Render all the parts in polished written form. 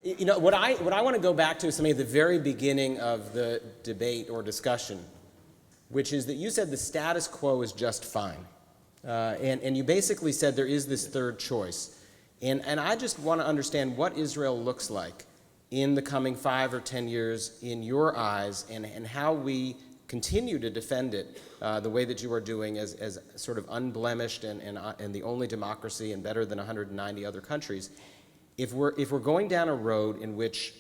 You know, what I want to go back to is something at the very beginning of the debate or discussion, which is that you said the status quo is just fine. And you basically said there is this third choice. And I just want to understand what Israel looks like in the coming 5 or 10 years in your eyes, and how we continue to defend it the way that you are doing as sort of unblemished and the only democracy and better than 190 other countries. If we're going down a road in which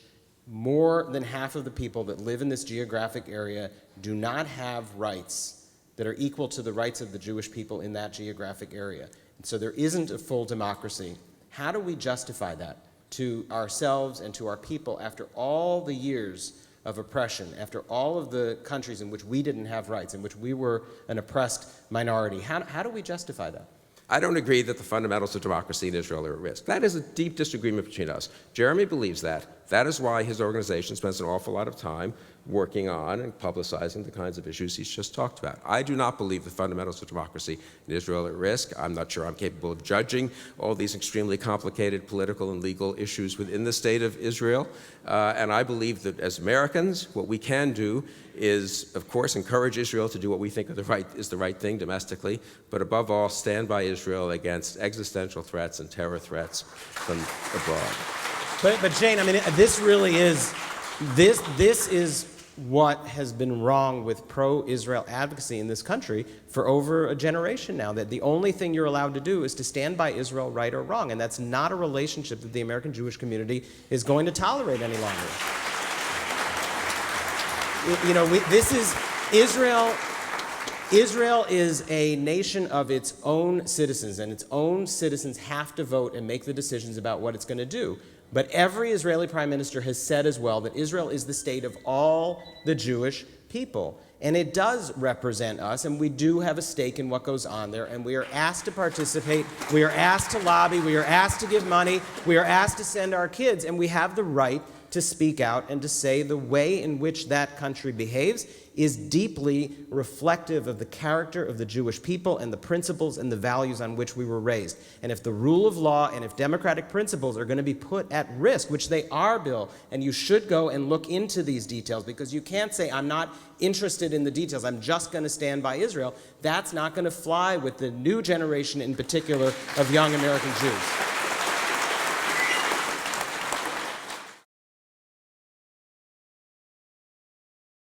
more than half of the people that live in this geographic area do not have rights that are equal to the rights of the Jewish people in that geographic area, and so there isn't a full democracy, how do we justify that to ourselves and to our people after all the years of oppression, after all of the countries in which we didn't have rights, in which we were an oppressed minority? How do we justify that? I don't agree that the fundamentals of democracy in Israel are at risk. That is a deep disagreement between us. Jeremy believes that. That is why his organization spends an awful lot of time working on and publicizing the kinds of issues he's just talked about. I do not believe the fundamentals of democracy in Israel are at risk. I'm not sure I'm capable of judging all these extremely complicated political and legal issues within the state of Israel. And I believe that as Americans, what we can do is, of course, encourage Israel to do what we think is the right thing domestically, but above all, stand by Israel against existential threats and terror threats from abroad. But Jane, I mean, this really is, this is what has been wrong with pro-Israel advocacy in this country for over a generation now, that the only thing you're allowed to do is to stand by Israel, right or wrong, and that's not a relationship that the American Jewish community is going to tolerate any longer. You know, this is Israel. Israel is a nation of its own citizens, and its own citizens have to vote and make the decisions about what it's going to do. But every Israeli prime minister has said as well that Israel is the state of all the Jewish people. And it does represent us, and we do have a stake in what goes on there, and we are asked to participate, we are asked to lobby, we are asked to give money, we are asked to send our kids, and we have the right to speak out and to say the way in which that country behaves is deeply reflective of the character of the Jewish people and the principles and the values on which we were raised. And if the rule of law and if democratic principles are going to be put at risk, which they are, Bill, and you should go and look into these details, because you can't say, I'm not interested in the details, I'm just going to stand by Israel. That's not going to fly with the new generation in particular of young American Jews.